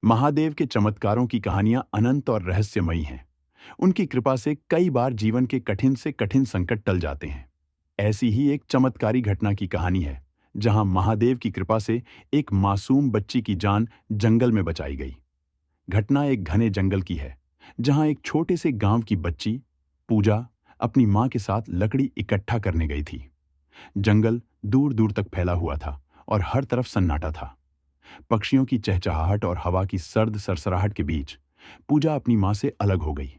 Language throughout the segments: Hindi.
महादेव के चमत्कारों की कहानियां अनंत और रहस्यमयी हैं। उनकी कृपा से कई बार जीवन के कठिन से कठिन संकट टल जाते हैं। ऐसी ही एक चमत्कारी घटना की कहानी है, जहां महादेव की कृपा से एक मासूम बच्ची की जान जंगल में बचाई गई। घटना एक घने जंगल की है, जहां एक छोटे से गांव की बच्ची पूजा अपनी मां के साथ लकड़ी इकट्ठा करने गई थी। जंगल दूर दूर तक फैला हुआ था और हर तरफ सन्नाटा था। पक्षियों की चहचहाहट और हवा की सर्द सरसराहट के बीच पूजा अपनी मां से अलग हो गई।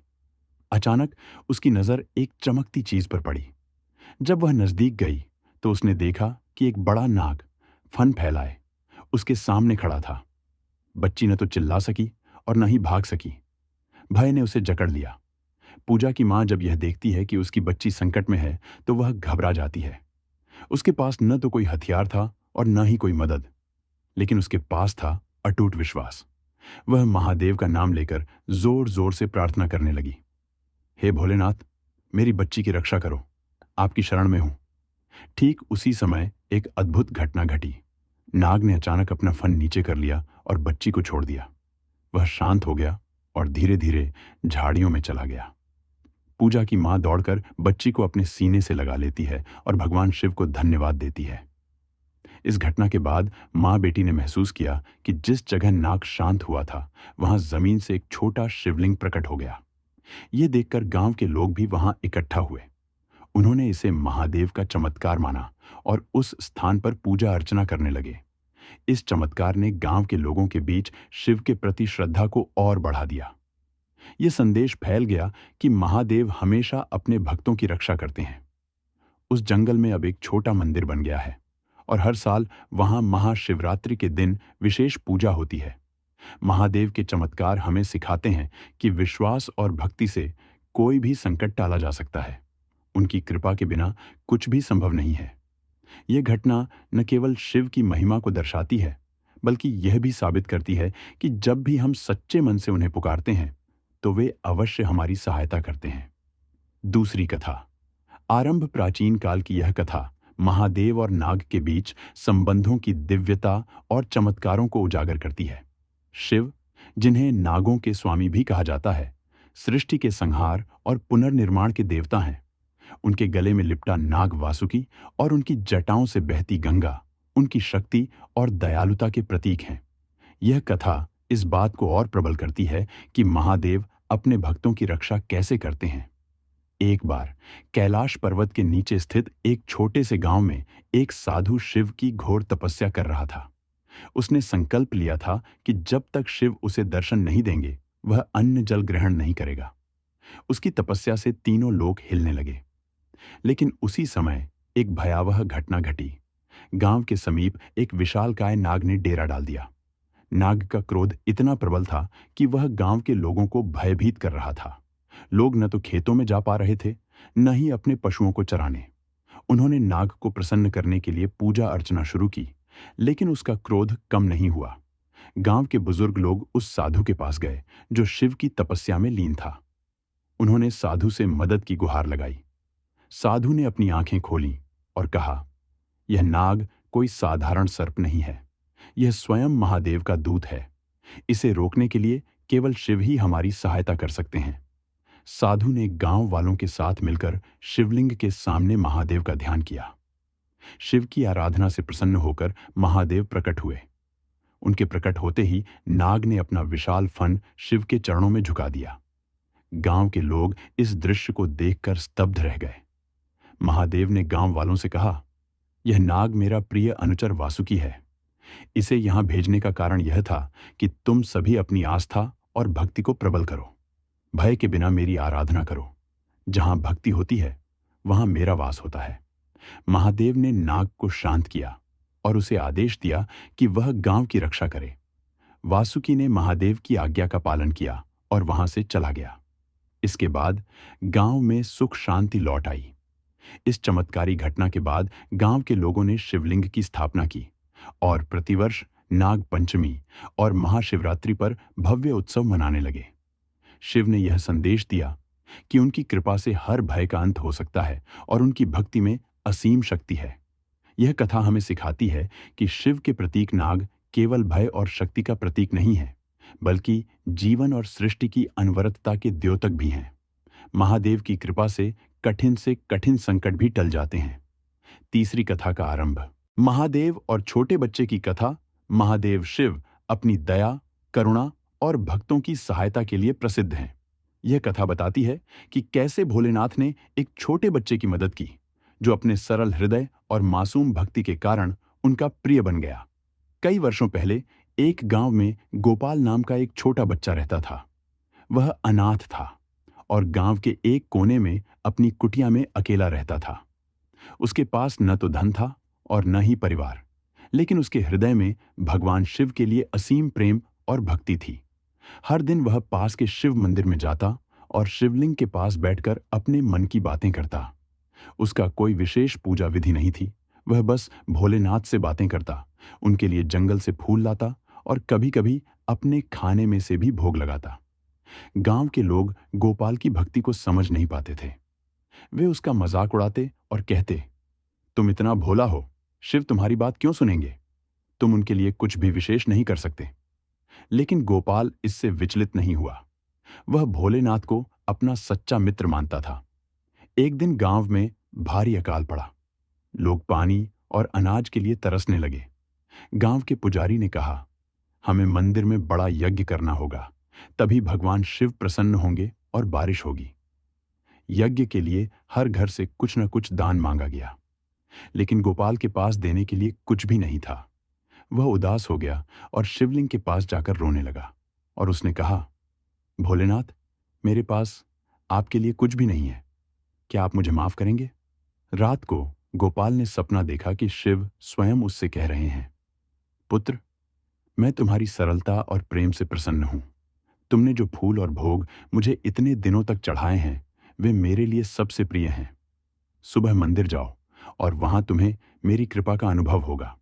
अचानक उसकी नजर एक चमकती चीज पर पड़ी। जब वह नजदीक गई तो उसने देखा कि एक बड़ा नाग फन फैलाए उसके सामने खड़ा था। बच्ची न तो चिल्ला सकी और न ही भाग सकी। भय ने उसे जकड़ लिया। पूजा की मां जब यह देखती है कि उसकी बच्ची संकट में है तो वह घबरा जाती है। उसके पास न तो कोई हथियार था और न ही कोई मदद, लेकिन उसके पास था अटूट विश्वास। वह महादेव का नाम लेकर जोर जोर से प्रार्थना करने लगी। हे भोलेनाथ, मेरी बच्ची की रक्षा करो, आपकी शरण में हूं। ठीक उसी समय एक अद्भुत घटना घटी। नाग ने अचानक अपना फन नीचे कर लिया और बच्ची को छोड़ दिया। वह शांत हो गया और धीरे धीरे झाड़ियों में चला गया। पूजा की मां दौड़कर बच्ची को अपने सीने से लगा लेती है और भगवान शिव को धन्यवाद देती है। इस घटना के बाद मां बेटी ने महसूस किया कि जिस जगह नाग शांत हुआ था, वहां जमीन से एक छोटा शिवलिंग प्रकट हो गया। यह देखकर गांव के लोग भी वहां इकट्ठा हुए। उन्होंने इसे महादेव का चमत्कार माना और उस स्थान पर पूजा अर्चना करने लगे। इस चमत्कार ने गांव के लोगों के बीच शिव के प्रति श्रद्धा को और बढ़ा दिया। यह संदेश फैल गया कि महादेव हमेशा अपने भक्तों की रक्षा करते हैं। उस जंगल में अब एक छोटा मंदिर बन गया है और हर साल वहां महाशिवरात्रि के दिन विशेष पूजा होती है। महादेव के चमत्कार हमें सिखाते हैं कि विश्वास और भक्ति से कोई भी संकट टाला जा सकता है। उनकी कृपा के बिना कुछ भी संभव नहीं है। यह घटना न केवल शिव की महिमा को दर्शाती है, बल्कि यह भी साबित करती है कि जब भी हम सच्चे मन से उन्हें पुकारते हैं, तो वे अवश्य हमारी सहायता करते हैं। दूसरी कथा। आरंभ प्राचीन काल की यह कथा महादेव और नाग के बीच संबंधों की दिव्यता और चमत्कारों को उजागर करती है। शिव, जिन्हें नागों के स्वामी भी कहा जाता है, सृष्टि के संहार और पुनर्निर्माण के देवता हैं। उनके गले में लिपटा नाग वासुकी और उनकी जटाओं से बहती गंगा उनकी शक्ति और दयालुता के प्रतीक हैं। यह कथा इस बात को और प्रबल करती है कि महादेव अपने भक्तों की रक्षा कैसे करते हैं। एक बार कैलाश पर्वत के नीचे स्थित एक छोटे से गांव में एक साधु शिव की घोर तपस्या कर रहा था। उसने संकल्प लिया था कि जब तक शिव उसे दर्शन नहीं देंगे, वह अन्न जल ग्रहण नहीं करेगा। उसकी तपस्या से तीनों लोग हिलने लगे। लेकिन उसी समय एक भयावह घटना घटी। गांव के समीप एक विशालकाय नाग ने डेरा डाल दिया। नाग का क्रोध इतना प्रबल था कि वह गांव के लोगों को भयभीत कर रहा था। लोग न तो खेतों में जा पा रहे थे, न ही अपने पशुओं को चराने। उन्होंने नाग को प्रसन्न करने के लिए पूजा अर्चना शुरू की, लेकिन उसका क्रोध कम नहीं हुआ। गांव के बुजुर्ग लोग उस साधु के पास गए जो शिव की तपस्या में लीन था। उन्होंने साधु से मदद की गुहार लगाई। साधु ने अपनी आंखें खोलीं और कहा, यह नाग कोई साधारण सर्प नहीं है, यह स्वयं महादेव का दूत है। इसे रोकने के लिए केवल शिव ही हमारी सहायता कर सकते हैं। साधु ने गांव वालों के साथ मिलकर शिवलिंग के सामने महादेव का ध्यान किया। शिव की आराधना से प्रसन्न होकर महादेव प्रकट हुए। उनके प्रकट होते ही नाग ने अपना विशाल फन शिव के चरणों में झुका दिया। गांव के लोग इस दृश्य को देखकर स्तब्ध रह गए। महादेव ने गांव वालों से कहा, यह नाग मेरा प्रिय अनुचर वासुकी है। इसे यहां भेजने का कारण यह था कि तुम सभी अपनी आस्था और भक्ति को प्रबल करो। भय के बिना मेरी आराधना करो। जहां भक्ति होती है, वहां मेरा वास होता है। महादेव ने नाग को शांत किया और उसे आदेश दिया कि वह गांव की रक्षा करे। वासुकी ने महादेव की आज्ञा का पालन किया और वहां से चला गया। इसके बाद गांव में सुख शांति लौट आई। इस चमत्कारी घटना के बाद गांव के लोगों ने शिवलिंग की स्थापना की और प्रतिवर्ष नाग पंचमी और महाशिवरात्रि पर भव्य उत्सव मनाने लगे। शिव ने यह संदेश दिया कि उनकी कृपा से हर भय का अंत हो सकता है और उनकी भक्ति में असीम शक्ति है। यह कथा हमें सिखाती है कि शिव के प्रतीक नाग केवल भय और शक्ति का प्रतीक नहीं है, बल्कि जीवन और सृष्टि की अनवरतता के द्योतक भी हैं। महादेव की कृपा से कठिन संकट भी टल जाते हैं। तीसरी कथा का आरंभ। महादेव और छोटे बच्चे की कथा। महादेव शिव अपनी दया, करुणा और भक्तों की सहायता के लिए प्रसिद्ध हैं। यह कथा बताती है कि कैसे भोलेनाथ ने एक छोटे बच्चे की मदद की, जो अपने सरल हृदय और मासूम भक्ति के कारण उनका प्रिय बन गया। कई वर्षों पहले एक गांव में गोपाल नाम का एक छोटा बच्चा रहता था। वह अनाथ था और गांव के एक कोने में अपनी कुटिया में अकेला रहता था। उसके पास न तो धन था और न ही परिवार, लेकिन उसके हृदय में भगवान शिव के लिए असीम प्रेम और भक्ति थी। हर दिन वह पास के शिव मंदिर में जाता और शिवलिंग के पास बैठकर अपने मन की बातें करता। उसका कोई विशेष पूजा विधि नहीं थी। वह बस भोलेनाथ से बातें करता, उनके लिए जंगल से फूल लाता और कभी-कभी अपने खाने में से भी भोग लगाता। गांव के लोग गोपाल की भक्ति को समझ नहीं पाते थे। वे उसका मजाक उड़ाते और कहते, तुम इतना भोला हो, शिव तुम्हारी बात क्यों सुनेंगे? तुम उनके लिए कुछ भी विशेष नहीं कर सकते। लेकिन गोपाल इससे विचलित नहीं हुआ। वह भोलेनाथ को अपना सच्चा मित्र मानता था। एक दिन गांव में भारी अकाल पड़ा। लोग पानी और अनाज के लिए तरसने लगे। गांव के पुजारी ने कहा, हमें मंदिर में बड़ा यज्ञ करना होगा, तभी भगवान शिव प्रसन्न होंगे और बारिश होगी। यज्ञ के लिए हर घर से कुछ न कुछ दान मांगा गया, लेकिन गोपाल के पास देने के लिए कुछ भी नहीं था। वह उदास हो गया और शिवलिंग के पास जाकर रोने लगा और उसने कहा, भोलेनाथ, मेरे पास आपके लिए कुछ भी नहीं है। क्या आप मुझे माफ करेंगे? रात को गोपाल ने सपना देखा कि शिव स्वयं उससे कह रहे हैं, पुत्र, मैं तुम्हारी सरलता और प्रेम से प्रसन्न हूं। तुमने जो फूल और भोग मुझे इतने दिनों तक चढ़ाए हैं, वे मेरे लिए सबसे प्रिय हैं। सुबह मंदिर जाओ और वहां तुम्हें मेरी कृपा का अनुभव होगा।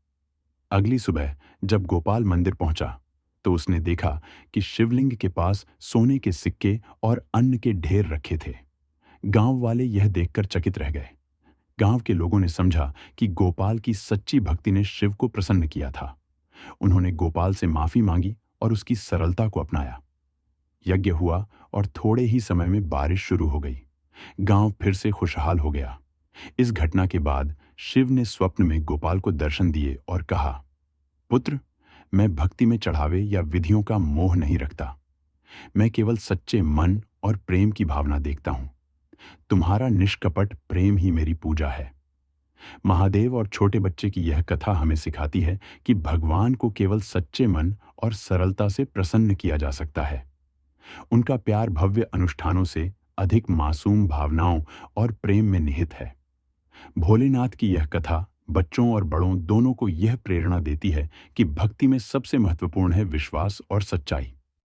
अगली सुबह जब गोपाल मंदिर पहुंचा तो उसने देखा कि शिवलिंग के पास सोने के सिक्के और अन्न के ढेर रखे थे। गांव वाले यह देखकर चकित रह गए। गांव के लोगों ने समझा कि गोपाल की सच्ची भक्ति ने शिव को प्रसन्न किया था। उन्होंने गोपाल से माफी मांगी और उसकी सरलता को अपनाया। यज्ञ हुआ और थोड़े ही समय में बारिश शुरू हो गई। गांव फिर से खुशहाल हो गया। इस घटना के बाद शिव ने स्वप्न में गोपाल को दर्शन दिए और कहा, पुत्र, मैं भक्ति में चढ़ावे या विधियों का मोह नहीं रखता। मैं केवल सच्चे मन और प्रेम की भावना देखता हूं। तुम्हारा निष्कपट प्रेम ही मेरी पूजा है। महादेव और छोटे बच्चे की यह कथा हमें सिखाती है कि भगवान को केवल सच्चे मन और सरलता से प्रसन्न किया जा सकता है। उनका प्यार भव्य अनुष्ठानों से अधिक मासूम भावनाओं और प्रेम में निहित है। भोलेनाथ की यह कथा बच्चों और बड़ों दोनों को यह प्रेरणा देती है कि भक्ति में सबसे महत्वपूर्ण है विश्वास और सच्चाई।